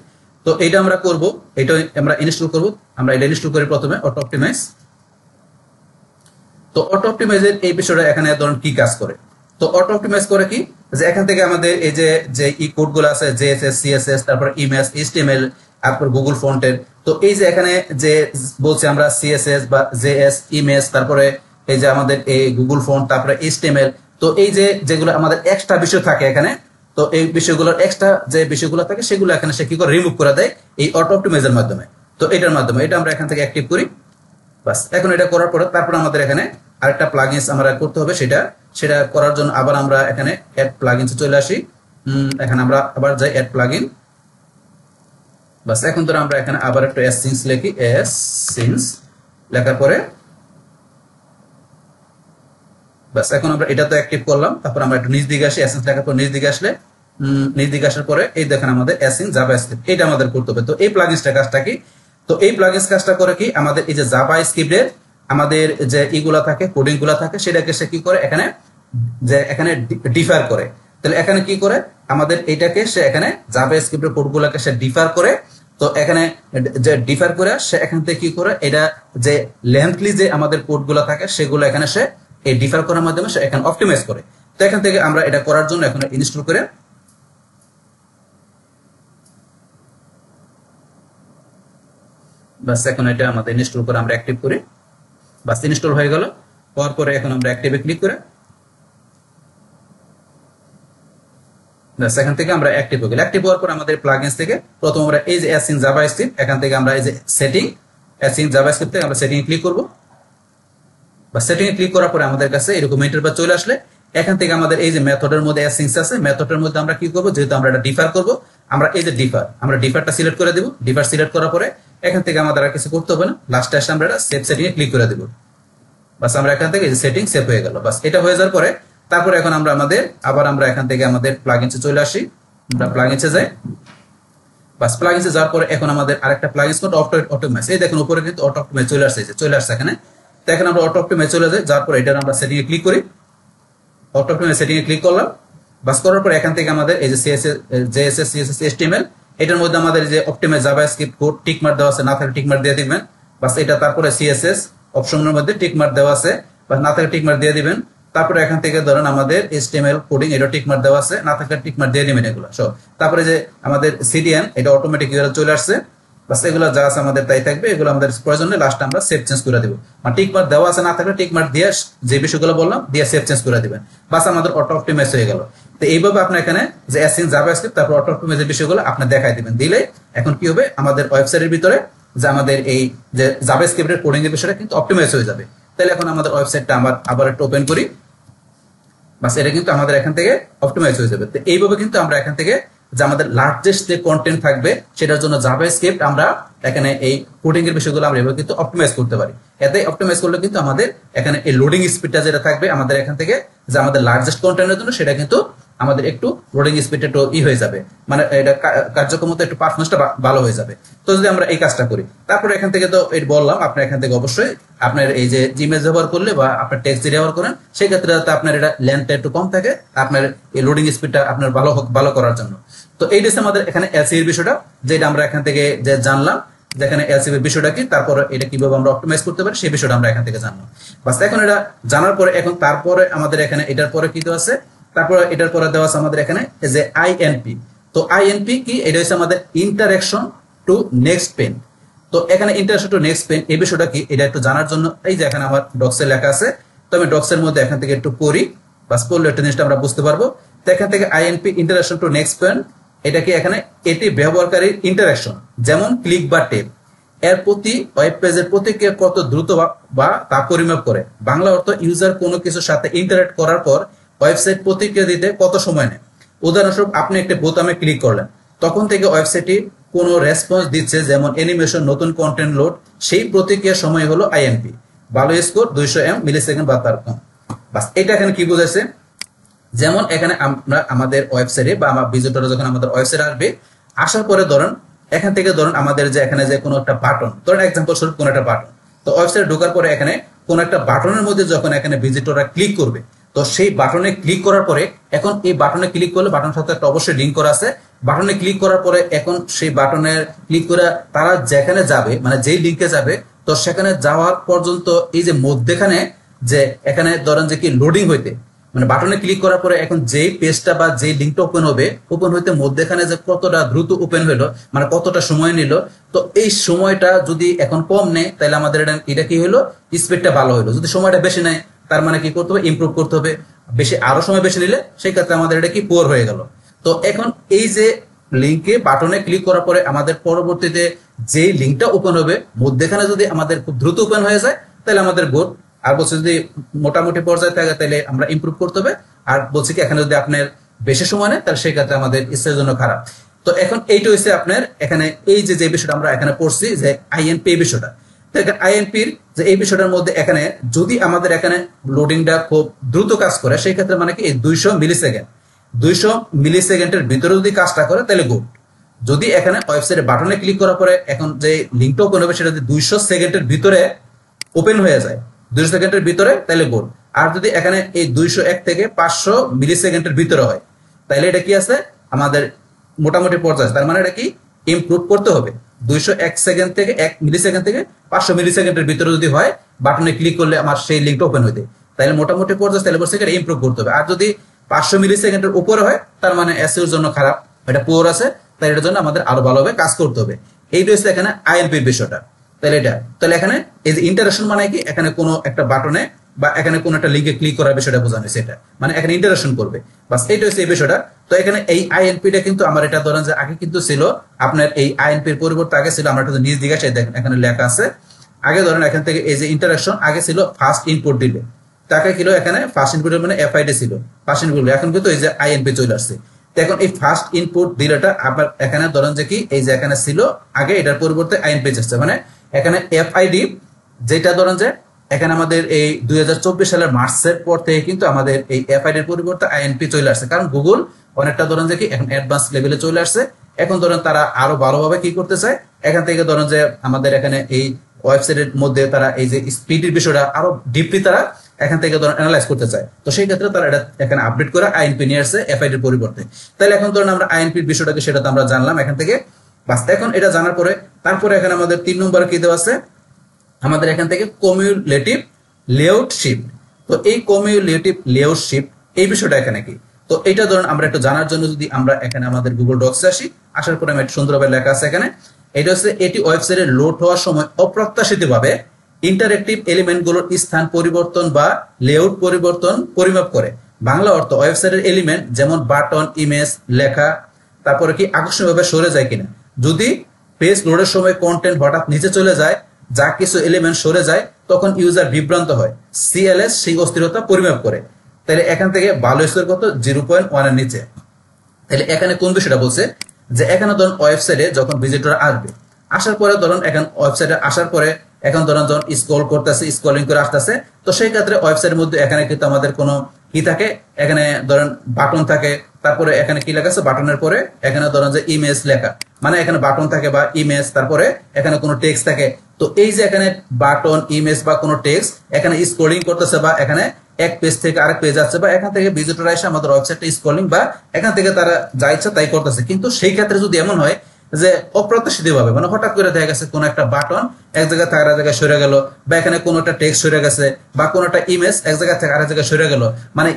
তো এটা আমরা করব, এটা আমরা ইনস্টল করব। আমরা এটা ইনস্টল করি প্রথমে অটো অপটিমাইজ। তো অটো অপটিমাইজের এই বিষয়টা এখানে ধরুন কি কাজ করে, তো অটো অপটিমাইজ করে কি, যে এখান থেকে আমাদের এই যে ই কোডগুলো আছে জেএসএস সিএসএস, তারপর ইমেজ এইচটিএমএল, তারপর গুগল ফন্টের, তো এই যে এখানে যে বলছি আমরা সিএসএস বা জেএস ইমেজ, তারপরে এই যে আমাদের এই গুগল ফন্ট, তারপরে এইচটিএমএল, তো এই যে যেগুলো আমাদের এক্সট্রা বিষয় থাকে এখানে, তো এই বিষয়গুলোর এক্সট্রা যে বিষয়গুলো থাকে সেগুলো এখানে সে কি করে রিমুভ করে দেয় এই অটো অপটিমাইজের মাধ্যমে। তো এটার মাধ্যমে এটা আমরা এখান থেকে অ্যাক্টিভ করি। বাস এখন এটা করার পরে তারপর আমাদের এখানে আরেকটা প্লাগইনস আমরা করতে হবে, সেটা করার জন্য আবার আমরা এখানে অ্যাড প্লাগইনসে চলে আসি। এখানে আমরা আবার যাই অ্যাড প্লাগইন। বাস এখন ধরে আমরা এখানে আবার একটা এসসিনস লিখি, এসসিনস লেখার পরে বাস এখন আমরা এটা তো অ্যাক্টিভ করলাম। তারপর আমরা একটু নিচ দিকে আসি, এসসিনস লেখার পর নিচ দিকে আসলে নিচ দিকে আসার পরে এই দেখেন আমাদের এসসিন জাভাস্ক্রিপ্ট, এটা আমাদের করতে হবে। তো এই প্লাগইনসটা কাজটা কি, তো এই প্লাগইনস কাজটা করে কি, আমাদের এই যে জাভাস্ক্রিপ্টের আমাদের যে ইগুলা থাকে কোডিং গুলা থাকে সেটাকে সে কি করে এখানে যে এখানে ডিফার করে। তাহলে এখানে কি করে, আমাদের এইটাকে সে এখানে জাভাস্ক্রিপ্টের কোডগুলোকে সে ডিফার করে। তো এখানে যে ডিফার করে সে এখান থেকে কি করে, এটা যে লেন্থলি যে আমাদের কোডগুলো থাকে সেগুলো এখানে সে এই ডিফার করার মাধ্যমে সে এখানে অপটিমাইজ করে। তো এখান থেকে আমরা এটা করার জন্য এখন ইনস্টল করে বাস এখন এটা আমাদের ইনস্টল করে আমরা অ্যাক্টিভ করি। বাস ইনস্টল হয়ে গেল, হওয়ার পরে এখন আমরা অ্যাক্টিভে ক্লিক করে বাস এখান থেকে আমরা অ্যাক্টিভ হয়ে গেল। অ্যাক্টিভ হওয়ার পর আমাদের প্লাগইনস থেকে প্রথম আমরা এই যে এসসিন জাভাস্ক্রিপ্ট, এখান থেকে আমরা এই যে সেটিং এসসিন জাভাস্ক্রিপ্ট থেকে আমরা সেটিং এ ক্লিক করব। বা সেটিং এ ক্লিক করার পরে আমাদের কাছে এরকম ইন্টারফেস চলে আসলে এখান থেকে আমাদের এই যে মেথডের মধ্যে এসসিনস আছে, মেথডের মধ্যে আমরা কি করব, যেহেতু আমরা এটা ডিফার করব, আমরা এই যে আমরা ডিফারটা সিলেক্ট করে দেব। ডিফার সিলেক্ট করার পরে এখান থেকে আমাদের আর কিছু করতে হবে না, লাস্টে এসে আমরা এটা সেভ সেটিং এ ক্লিক করে দেব। বাস আমরা এখান থেকে সেটিং সেভ হয়ে গেল। বাস এটা হয়ে যাওয়ার পরে তারপরে এখন আমরা আমরা এখান থেকে আমাদের প্লাগইনসে চলে আসি। আমরা প্লাগইনসে যাই। বাস প্লাগইনসে যাওয়ার পরে এখন আমাদের আরেকটা প্লাগইনস কোড অটো অপটিমাইজ, এই দেখুন উপরে কিন্তু অটো অপটিমাইজ চলে আসছে এখানে। তো এখন আমরা অটো অপটিমাইজ চলে যাই, যাওয়ার পরে এটা আমরা সেটিং এ ক্লিক করি। অটো অপটিমাইজ সেটিং এ ক্লিক করলাম। বাস করার পর এখান থেকে আমাদের এই যে জেএসএস সিএসএস এইচটিএমএল, এটার মধ্যে আমাদের যে optimise JavaScript code tick mark দেওয়া আছে, না থাকলে টিক মার্ক দিয়ে দিবেন। বাস এটা তারপরে সিএসএস অপশনের মধ্যে টিক মার্ক দেওয়া আছে, বা না থাকলে টিক মার্ক দিয়ে দিবেন। তারপরে এখান থেকে ধরেন আমাদের এইচটিএমএল কোডিং, এটা টিক মার্ক দেওয়া আছে, না থাকলে টিক মার্ক দিয়ে দিবেন এগুলো সব। তারপরে যে আমাদের সিডিএন, এটা অটোমেটিক চলে আসছে। বাস এগুলো যা আছে আমাদের তাই থাকবে, এগুলো আমাদের প্রয়োজন নেই, লাস্টে আমরা সেভ চেঞ্জ করে দেব। মানে টিক মার্ক দেওয়া আছে, না থাকলে টিক মার্ক দিয়ে যে বিষয়গুলো বললাম দিয়ে সেভ চেঞ্জ করে দিবেন। বাস আমাদের অটো অপটিমাইজ হয়ে গেল। তো এইভাবে আপনি এখানে যে এসসিন জাভাস্ক্রিপ্ট তারপর অটো অপটিমাইজের বিষয়গুলো আপনি দেখাই দিবেন। দিলে এখন কি হবে, আমাদের ওয়েবসাইটের ভিতরে যে আমাদের এই যে জাভাস্ক্রিপ্টের কোডিং এর বিষয়টা কিন্তু অপটিমাইজ হয়ে যাবে। তাহলে এখন আমাদের ওয়েবসাইটটা আবার একটু ওপেন করি। বাস এটা কিন্তু আমাদের এখান থেকে অপটিমাইজ হয়ে যাবে। তো এইভাবে কিন্তু আমরা এখান থেকে যে আমাদের লার্জেস্ট যে কন্টেন্ট থাকবে সেটার জন্য জাভাস্ক্রিপ্ট আমরা এখানে এই কোডিং এর বিষয়গুলো আমরা এভাবে কিন্তু অপটিমাইজ করতে পারি। এতে অপটিমাইজ করলে কিন্তু আমাদের এখানে এই লোডিং স্পিডটা যেটা থাকবে আমাদের এখান থেকে যে আমাদের লার্জেস্ট কন্টেন্টের জন্য সেটা কিন্তু আমাদের একটু লোডিং স্পিডটা একটু হয়ে যাবে, মানে এটা কার্যক্ষমতা একটু পারফরমেন্সটা ভালো হয়ে যাবে। তো যদি আমরা এই কাজটা করি, তারপরে এখান থেকে তো এই বললাম আপনার এখান থেকে অবশ্যই আপনার এই যে ইমেজ ব্যবহার করলে বা আপনার টেক্সট ব্যবহার করেন সেই ক্ষেত্রে যাতে আপনার এটা লেন্থটা একটু কম থাকে, আপনার এই লোডিং স্পিডটা আপনার ভালো করার জন্য। তো এই দিচ্ছে আমাদের এখানে এলসির বিষয়টা, যেটা আমরা এখান থেকে যে জানলাম যেখানে এলসির বিষয়টা কি, তারপর এটা কিভাবে আমরা অপটিমাইজ করতে পারি সেই বিষয়টা আমরা এখান থেকে জানলাম। বাস এখন এটা জানার পরে এখন তারপরে আমাদের এখানে এটার পরে কি আছে তারপর এটার পরে দেওয়া আছে আমাদের এখানে যে আইএনপি। তো আইএনপি কি? এটা হচ্ছে আমাদের ইন্টারেকশন টু নেক্সট পেন। তো এখানে ইন্টারেকশন টু নেক্সট পেন এই বিষয়টা কি এটা একটু জানার জন্য এই যে এখানে আমার ডক্সে লেখা আছে। তো আমি ডক্সের মধ্যে এখান থেকে একটু পড়ি, বাস পড়লে একটা জিনিসটা আমরা বুঝতে পারবো। তো এখান থেকে INP interaction to next paint এটা কি এখানে এটি ব্যবহারকারীর ইন্টারেকশন যেমন ক্লিক বা টেপ এর প্রতি ওয়েব পেজের প্রতিক্রিয়া কত দ্রুত বা তা পরিমাপ করে। বাংলা অর্থ ইউজার কোনো কিছুর সাথে ইন্টারেক্ট করার পর ওয়েবসাইট প্রতিক্রিয়া দিতে কত সময় নেয়। উদাহরণস্বরূপ আপনি একটা বোতামে ক্লিক করলেন, তখন থেকে ওয়েবসাইটটি কোনো রেসপন্স দিচ্ছে যেমন অ্যানিমেশন, নতুন কন্টেন্ট লোড, সেই প্রতিক্রিয়ার সময় হলো আইএনপি। ভালো স্কোর 200 মিলিসেকেন্ড বা তার কম। বাস এটা এখানে কি বোঝাচ্ছে? যেমন এখানে আমরা আমাদের ওয়েবসাইটে বা আমার ভিজিটর যখন আমাদের ওয়েবসাইটে আসবে, আসার পরে ধরুন এখান থেকে ধরুন আমাদের যে এখানে যে কোনো একটা বাটন, ধরুন এক্সাম্পল স্বরূপ কোনো একটা বাটন, তো ওয়েবসাইটে ঢোকার পরে এখানে কোনো একটা বাটনের মধ্যে যখন এখানে ভিজিটররা ক্লিক করবে, তো সেই বাটনে ক্লিক করার পরে এখন এই বাটনে ক্লিক করলে বাটনের সাথে একটা অবশ্যই লিঙ্ক করা আছে। বাটনে ক্লিক করার পরে এখন সেই বাটনের ক্লিক করে তারা যেখানে যাবে মানে যেই লিঙ্কে যাবে, তো সেখানে যাওয়ার পর্যন্ত এই যে মধ্যেখানে যে এখানে ধরেন যে কি লোডিং হইতে মানে বাটনে ক্লিক করার পরে এখন যেই পেজটা বা যেই লিঙ্কটা ওপেন হবে, ওপেন হইতে মধ্যেখানে যে কতটা দ্রুত ওপেন হইলো মানে কতটা সময় নিল, তো এই সময়টা যদি এখন কম নেয় তাহলে আমাদের এটা কি হলো, স্পিডটা ভালো হলো। যদি সময়টা বেশি নেয় তার মানে কি করতে হবে, ইমপ্রুভ করতে হবে। বেশি আরো সময় বেশি নিলে সেই ক্ষেত্রে আমাদের এটা কি পুয়ার হয়ে গেল। তো এখন এই যে লিঙ্কে বাটনে ক্লিক করার পরে আমাদের পরবর্তীতে যে লিঙ্কটা ওপেন হবে মধ্যেখানে যদি আমাদের খুব দ্রুত ওপেন হয়ে যায় তাহলে আমাদের গুড। আর বলছে যদি মোটামুটি পর্যায়ে থাকে তাহলে আমরা ইমপ্রুভ করতে হবে। আর বলছে কি এখানে যদি আপনার বেশি সময় নেয় তাহলে সেই ক্ষেত্রে আমাদের ইচ্ছার জন্য খারাপ। তো এখন এইটা হচ্ছে আপনার এখানে এই যে বিষয়টা আমরা এখানে পড়ছি যে আইএনপি বিষয়টা। তো এখানে আইএনপির যে এই বিষয়টার মধ্যে এখানে যদি আমাদের এখানে লোডিংটা খুব দ্রুত কাজ করে সেই ক্ষেত্রে মানে কি 200 মিলিসেকেন্ডের ভিতরে যদি কাজটা করে তাহলে গুড। যদি এখানে ওয়েবসাইটে বাটনে ক্লিক করার পরে এখন যে লিঙ্কটা ওপেন হবে সেটা যদি 200 সেকেন্ডের ভিতরে ওপেন হয়ে যায়, 200 সেকেন্ডের ভিতরে তাহলে গুড। আর যদি এখানে এই 201 থেকে 500 মিলিসেকেন্ডের ভিতরে হয় তাহলে এটা কি আছে আমাদের মোটামুটি পর্যায়ে, তার মানে এটা কি ইমপ্রুভ করতে হবে। 201 সেকেন্ড থেকে 1 মিলিসেকেন্ড থেকে 500 মিলিসেকেন্ডের ভিতরে যদি হয় বাটনে ক্লিক করলে আমার সেই লিঙ্কটা ওপেন হইতে তাহলে মোটামুটি পর্যায়ে তাহলে বলছে এটা ইমপ্রুভ করতে হবে। আর যদি 500 মিলিসেকেন্ডের উপরে হয় তার মানে এসইওর জন্য খারাপ, এটা পুয়ার আছে, তাই এটার জন্য আমাদের আরো ভালোভাবে কাজ করতে হবে। এইটা হচ্ছে এখানে আইএনপির বিষয়টা। তাহলে এটা তাহলে এখানে এই যে ইন্টারেকশন মানে কি এখানে কোনো একটা বাটনে বা এখানে কোনো একটা লিঙ্কে ক্লিক করার বিষয়টা বোঝানো হয়েছে, এটা মানে এখানে ইন্টারেকশন করবে, বাস এইটা হচ্ছে এই বিষয়টা। তো এখানে এই আইএনপিটা কিন্তু আমার এটা ধরেন যে আগে কিন্তু ছিল আপনার এই আইএনপির পরিবর্তে আগে ছিল আমরা একটু নিজ দিকে দেখেন এখানে লেখা আছে। আগে ধরেন এখান থেকে এই যে ইন্টারেকশন আগে ছিল ফার্স্ট ইনপুট দিলে, তাকে ছিল এখানে ফার্স্ট ইনপুট মানে এফআইডি ছিল ফার্স্ট ইনপুট, এখন কিন্তু এই যে আইএনপি চলে আসছে। তো এখন এই ফার্স্ট ইনপুট দিলেটা আবার এখানে ধরেন যে কি এই যে এখানে ছিল আগে এটার পরিবর্তে আইএনপি আসছে, মানে এখানে এফআইডি যেটা ধরেন যে এখানে আমাদের এই 2024 সালের মার্চের পর থেকে কিন্তু আমাদের এই এফআইডির পরিবর্তে আইএনপি চলে আসছে, কারণ গুগল অনেকটা ধরেন যে কি এখন অ্যাডভান্স লেভেলে চলে আসছে। এখন ধরেন তারা আরো ভালোভাবে কি করতে চায়, এখান থেকে ধরেন যে আমাদের এখানে এই ওয়েবসাইটের মধ্যে তারা এই যে স্পিডের বিষয়টা আরো ডিপলি তারা এখান থেকে ধরেন অ্যানালাইজ করতে চায়। তো সেই ক্ষেত্রে তারা এটা এখানে আপডেট করে আইএনপি নিয়ে আসছে এফআইডির পরিবর্তে। তাহলে এখন ধরেন আমরা আইএনপির বিষয়টাকে সেটা তো আমরা জানলাম এখান থেকে, বাস এখন এটা জানার পরে তারপরে এখানে আমাদের 3 নম্বরে কি দেওয়া আছে আমাদের এখান থেকে কমিউলেটিভ লেআউট শিফট। তো এই কমিউলেটিভ লেআউট শিফট এই বিষয়টা এখানে কি, তো এটা ধরুন আমরা একটু জানার জন্য যদি আমরা এখানে আমাদের গুগল ডক্সে আসি, আসার পরে আমি একটু সুন্দরভাবে লেখা আছে এখানে, এটা হচ্ছে এটি ওয়েবসাইটে লোড হওয়ার সময় অপ্রত্যাশিতভাবে ইন্টারেক্টিভ এলিমেন্টগুলোর স্থান পরিবর্তন বা লেআউট পরিবর্তন পরিমাপ করে। বাংলা অর্থ ওয়েবসাইটের এলিমেন্ট যেমন বাটন, ইমেজ, লেখা তারপরে কি আকর্ষণীয়ভাবে সরে যায় কিনা। যদি পেজ লোডের সময় কন্টেন্ট হঠাৎ নিচে চলে যায়, যা কিছু এলিমেন্ট সরে যায়, তখন ইউজার বিভ্রান্ত হয়। সিএলএস সেই অস্থিরতা পরিমাপ করে। তাহলে এখান থেকে ভালো স্কোর কত 0.1 এর নিচে। তাহলে এখানে কোন বিষয়টা বলছে যে এখানে ধরুন ওয়েবসাইটে যখন ভিজিটর আসবে, আসার পরে ধরুন এখন ওয়েবসাইটে আসার পরে এখন ধরুন যখন স্ক্রল করতেছে স্ক্রলিং করে আসতেছে, তো সেই ক্ষেত্রে ওয়েবসাইটের মধ্যে এখানে কিন্তু আমাদের কোনো কি থাকে, এখানে ধরেন বাটন থাকে, তারপরে এখানে কি লেখা আছে বাটনের পরে এখানে ধরেন যে ইমেজ লেখা, মানে এখানে বাটন থাকে বা ইমেজ, তারপরে এখানে কোনো টেক্সট থাকে। তো এই যে এখানে বাটন, ইমেজ বা কোনো টেক্সট এখানে স্ক্রলিং করতেছে বা এখানে এক পেজ থেকে আরেক পেজ আসছে বা এখান থেকে ভিজিটর এসে আমাদের ওয়েবসাইটটা স্ক্রলিং বা এখান থেকে তারা যা ইচ্ছা তাই করতেছে। কিন্তু সেই ক্ষেত্রে যদি এমন হয় যে অপ্রত্যাশিত ভাবে মানে হঠাৎ করে দেখা গেছে কোন একটা বাটন এক জায়গা থেকে আরেক জায়গায় সরে গেল, বা এখানে কোন একটা টেক্সট সরে গেছে, বা কোন একটা ইমেজ এক জায়গা থেকে আরেক জায়গায় সরে গেল, মানে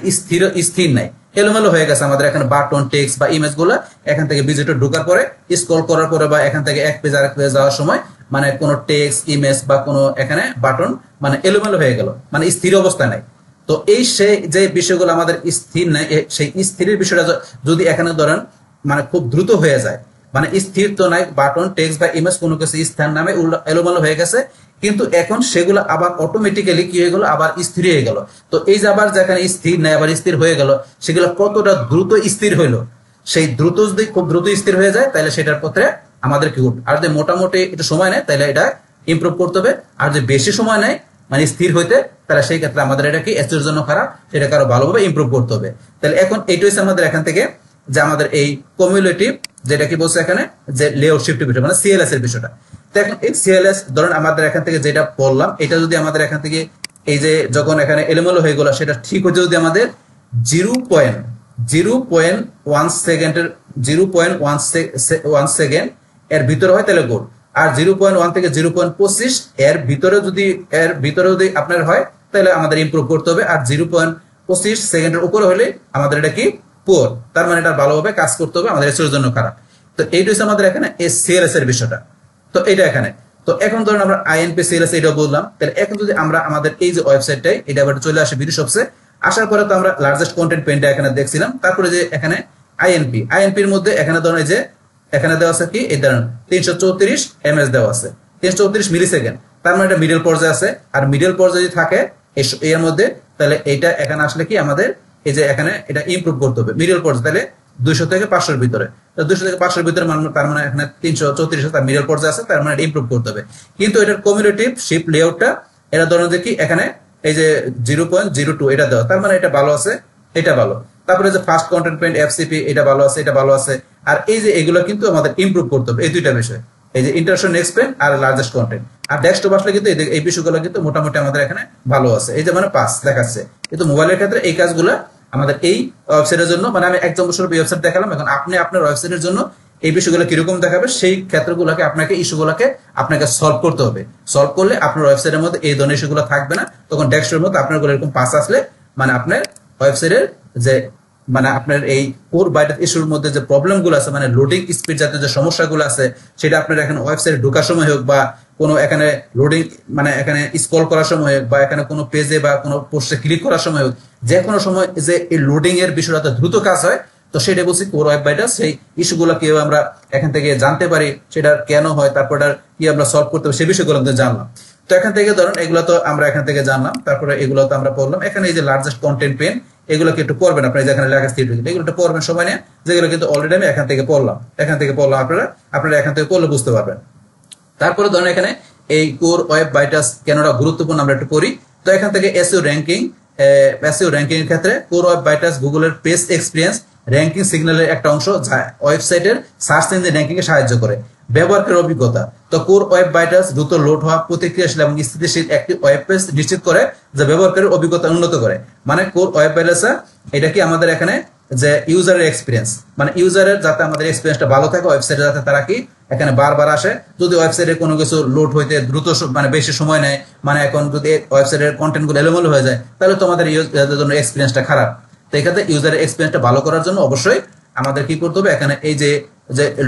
স্থির নাই, এলোমেলো হয়ে গেছে আমাদের এখানে বাটন টেক্সট বা ইমেজ গুলো এখান থেকে ভিজিটর ঢোকার পরে স্ক্রল করার পরে বা এখান থেকে এক পেজ আরেক পেজ যাওয়ার সময় মানে কোনো টেক্সট ইমেজ বা কোনো এখানে বাটন মানে এলোমেলো হয়ে গেল, মানে স্থির অবস্থা নাই। তো এই সেই যে বিষয়গুলো আমাদের স্থির নাই, সেই স্থিরের বিষয়টা যদি এখানে ধরেন মানে খুব দ্রুত হয়ে যায়, মানে স্থির তো নাই, বাটন টেক্সট বা ইমেজ কোনো কিছু স্থান নামে এলোমেলো হয়ে গেছে, কিন্তু এখন সেগুলো আবার অটোমেটিক্যালি কি হয়ে গেল, আবার স্থির হয়ে গেল। তো এই যে আবার যেখানে স্থির নাই আবার স্থির হয়ে গেল, সেগুলো কতটা দ্রুত স্থির হইলো, সেই দ্রুত যদি খুব দ্রুত স্থির হয়ে যায় তাহলে সেটার পথে আমাদের কি করবে, আর যদি মোটামুটি একটু সময় নেয় তাহলে এটা ইমপ্রুভ করতে হবে, আর যদি বেশি সময় নেয় মানে স্থির হইতে, তাহলে সেই ক্ষেত্রে আমাদের এটা কি এসইওর জন্য খারাপ, সেটাকে আরো ভালোভাবে ইমপ্রুভ করতে হবে। তাহলে এখন এইটা হচ্ছে আমাদের এখান থেকে যে আমাদের এই কমিউলেটিভ যেটা কি বলছে এখানে যে লেআউট শিফট বিষয় মানে সিএলএস এর বিষয়টা। তো এখন এই সিএলএস ধরুন আমাদের এখান থেকে যেটা বললাম এটা যদি আমাদের এখান থেকে এই যে যখন এখানে এলোমেলো হয়ে গেল সেটা ঠিক হচ্ছে যদি আমাদের 0.01 সেকেন্ডের 0.1 সেকেন্ড এর ভিতরে হয় তাহলে গুড, আর 0.1 থেকে 0.25 এর ভিতরে যদি আপনার হয় তাহলে আমাদের ইমপ্রুভ করতে হবে, আর 0.25 সেকেন্ডের উপরে হলে আমাদের এটা কি পুয়ার, তার মানে এটা ভালোভাবে কাজ করতে হবে, আমাদের এসইওর জন্য খারাপ। তো এইটা হচ্ছে আমাদের এখানে সিএলএস এর বিষয়টা। তো এটা এখানে তো এখন ধরুন আমরা আইএনপি সিএলএস এটা বললাম, তাহলে এখন যদি আমরা আমাদের এই যে ওয়েবসাইটটাই এটা আবার চলে আসে ভিডিওশপসে, আসার পরে তো আমরা লার্জেস্ট কন্টেন্ট পেনটা এখানে দেখছিলাম, তারপরে যে এখানে আইএনপির মধ্যে এখানে ধরুন এই যে এখানে দেওয়া আছে কি এই ধরুন 334 এমএস দেওয়া আছে, 334 মিলি সেকেন্ড, তার মানে এটা মিডল পর্যায়ে আছে, আর মিডল পর্যায়ে যদি থাকে এর মধ্যে তাহলে এইটা এখানে আসলে কি আমাদের এই যে এখানে এটা ইমপ্রুভ করতে হবে মিডল পর্যায়ে, তাহলে 200 থেকে 500 এর ভিতরে, 200 থেকে 500 এর ভিতরে তার মানে এখানে 334 তার মিডল পর্যায়ে আছে, তার মানে এটা ইমপ্রুভ করতে হবে। কিন্তু এটার কমিউলেটিভ শিফট লেআউটটা এটা ধরুন যে কি এখানে এই যে 0.02 এটা দেওয়া, তার মানে এটা ভালো আছে, এটা ভালো। তারপরে যে ফার্স্ট কন্টেন্ট পেইন্ট এফসিপি এটা ভালো আছে, এটা ভালো আছে, আর এই যে এগুলো কিন্তু আমাদের ইমপ্রুভ করতে হবে এই দুইটা বিষয়, এই যে ইন্টারশন নেক্সট পেন আর লার্জেস্ট কন্টেন্ট আর ডেস্কটপ আসলে কিন্তু এই বিষয়গুলো কিন্তু মোটামুটি আমাদের এখানে ভালো আছে, এই যে মানে পাস দেখাচ্ছে। কিন্তু মোবাইলের ক্ষেত্রে এই কাজগুলো আমাদের এই ওয়েবসাইটের জন্য মানে আমি একদম ওয়েবসাইট দেখালাম, এখন আপনি আপনার ওয়েবসাইটের জন্য এই বিষয়গুলো কিরকম দেখাবে সেই ক্ষেত্রগুলোকে আপনাকে ইস্যুগুলোকে আপনাকে সলভ করতে হবে। সলভ করলে আপনার ওয়েবসাইটের মধ্যে এই ধরনের ইস্যুগুলো থাকবে না, তখন ডেস্কটপের মধ্যে আপনার এরকম পাস আসলে মানে আপনার ওয়েবসাইটের যে মানে আপনার এই কোর বাইটাস ইস্যুর মধ্যে যে প্রবলেমগুলো আছে মানে লোডিং স্পিড জাতীয় যে সমস্যাগুলো আছে সেটা আপনার এখানে ওয়েবসাইটে ঢোকার সময় হোক বা কোনো এখানে লোডিং মানে এখানে স্ক্রল করার সময় হোক বা এখানে কোনো পেজে বা কোনো পোস্টে ক্লিক করার সময় হোক, যে কোনো সময় যে এই লোডিং এর বিষয়টা দ্রুত কাজ হয়, তো সেটা বলছি কোর ওয়েব বাইটাস সেই ইস্যুগুলো কিভাবে আমরা এখান থেকে জানতে পারি, সেটা কেন হয়, তারপর কি আমরা সলভ করতে হবে সেই বিষয়গুলো আমরা জানলাম। তো এখান থেকে ধরুন এগুলো তো আমরা এখান থেকে জানলাম, তারপরে এগুলো তো আমরা পড়লাম। এখানে এই যে লার্জেস্ট কন্টেন্ট পেন এগুলোকে একটু পড়বেন আপনারা, যেখানে লেখা স্থির এগুলো একটু পড়বেন সময় নিয়ে, যেগুলো কিন্তু অলরেডি আমি এখান থেকে পড়লাম আপনারা এখান থেকে পড়লে বুঝতে পারবেন। তারপরে ধরুন এখানে এই কোর ওয়েব বাইটাস কেনটা গুরুত্বপূর্ণ আমরা একটু পড়ি। তো এখান থেকে এসইও র্যাঙ্কিং এর ক্ষেত্রে কোর ওয়েব বাইটাস গুগলের পেজ এক্সপিরিয়েন্স র্যাঙ্কিং সিগন্যালের একটা অংশ যা ওয়েবসাইটের সার্চ ইঞ্জিন র্যাঙ্কিং এ সাহায্য করে। ব্যবহারকারীর অভিজ্ঞতা, তো কোর ওয়েব বাইটাস দ্রুত লোড হওয়া, প্রতিক্রিয়াশীল এবং স্থিতিশীল একটি ওয়েব পেজ নিশ্চিত করে যা ব্যবহারকারীর অভিজ্ঞতা উন্নত করে। মানে কোর ওয়েব বাইটাস এটা কি আমাদের এখানে যে ইউজারের এক্সপিরিয়েন্স মানে ইউজারের যাতে আমাদের এক্সপিরিয়েন্সটা ভালো থাকে, ওয়েবসাইটে যাতে তারা কি এখানে বারবার আসে, যদি ওয়েবসাইটে কোনো কিছু লোড হইতে দ্রুত মানে বেশি সময় নেয়, মানে এখন যদি ওয়েবসাইটের কন্টেন্ট গুলো এলোমেলো হয়ে যায় তাহলে তোমাদের ইউজারদের জন্য এক্সপিরিয়েন্সটা খারাপ। তো এক্ষেত্রে ইউজারের এক্সপিরিয়েন্সটা ভালো করার জন্য অবশ্যই আমাদের কি করতে হবে, এখানে এই যে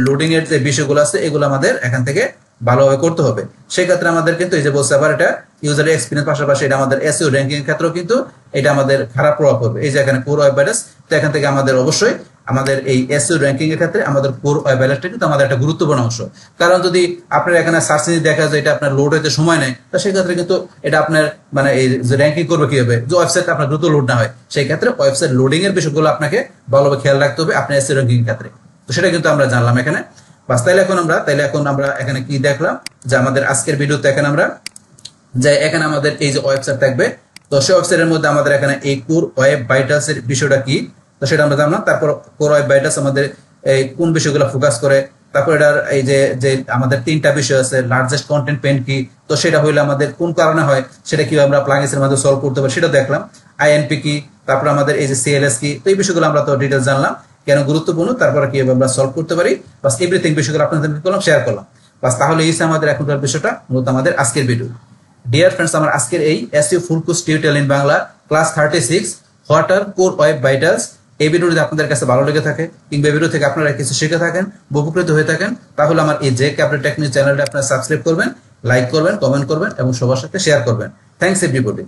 লোডিং এর যে বিষয়গুলো আছে এগুলো আমাদের এখান থেকে ভালোভাবে করতে হবে। সেই ক্ষেত্রে আমাদের কিন্তু এই যে বলছে আবার এটা ইউজারের এক্সপিরিয়েন্স পাশাপাশি এটা আমাদের এসইও র্যাঙ্কিং এর ক্ষেত্রেও কিন্তু এটা আমাদের খারাপ প্রভাব পড়বে। এই যে এখানে কোর ওয়েব বাইটাস, তো এখান থেকে আমাদের অবশ্যই আমাদের এই এসইও র্যাঙ্কিং এর ক্ষেত্রে আমাদের কোর ওয়েব বাইটাসটা কিন্তু আমাদের একটা গুরুত্বপূর্ণ অংশ। কারণ যদি আপনার এখানে সার্চ ইঞ্জিন দেখা যায় এটা আপনার লোড হইতে সময় নেয়, তো সেই ক্ষেত্রে কিন্তু এটা আপনার মানে এই যে র্যাঙ্কিং করবে কিভাবে, যে ওয়েবসাইট আপনার দ্রুত লোড না হয়, সেই ক্ষেত্রে ওয়েবসাইট লোডিং এর বিষয়গুলো আপনাকে ভালোভাবে খেয়াল রাখতে হবে আপনার এসইও র্যাঙ্কিং এর ক্ষেত্রে। তো সেটা কিন্তু আমরা জানলাম এখানে বাস। তাইলে এখন আমরা এখানে কি দেখলাম যে আমাদের আজকের ভিডিওতে এখানে আমরা যে এখানে আমাদের এই যে ওয়েবসাইট থাকবে, তো সেই ওয়েবসাইটের মধ্যে আমাদের এখানে এই কোর ওয়েব বাইটাস এর বিষয়টা কি, তো সেটা আমরা জানলাম। তারপর কোর ওয়েব বাইটাস আমাদের এই কোন বিষয়গুলো ফোকাস করে, তারপর এটার এই যে আমাদের তিনটা বিষয় আছে, লার্জেস্ট কন্টেন্ট পেন কি, তো সেটা হইলে আমাদের কোন কারণে হয় সেটা কিভাবে আমরা প্লাগইনস এর মাধ্যমে সলভ করতে পারি সেটা দেখলাম। আইএনপি কি, তারপর আমাদের এই যে সিএলএস কি, তো এই বিষয়গুলো আমরা তো ডিটেইলস জানলাম কেন গুরুত্বপূর্ণ, তারপরে কিভাবে আমরা সলভ করতে পারি, বাস এভরিথিং বিষয়গুলো আপনাদের করলাম, শেয়ার করলাম বাস। তাহলে এই আমাদের এখনকার বিষয়টা মূলত আমাদের আজকের ভিডিও। ডিয়ার ফ্রেন্ডস, আমার আজকের এই SEO full course tutorial in Bangla class 36 what are core web বাইটাস এই ভিডিও যদি আপনাদের কাছে ভালো লেগে থাকে কিংবা ভিডিও থেকে আপনারা কিছু শিখে থাকেন, উপকৃত হয়ে থাকেন, তাহলে আমার এই জে ক্যাপিটাল টেকনিক চ্যানেলটা আপনারা সাবস্ক্রাইব করবেন, লাইক করবেন, কমেন্ট করবেন এবং সবার সাথে শেয়ার করবেন। Thanks everybody.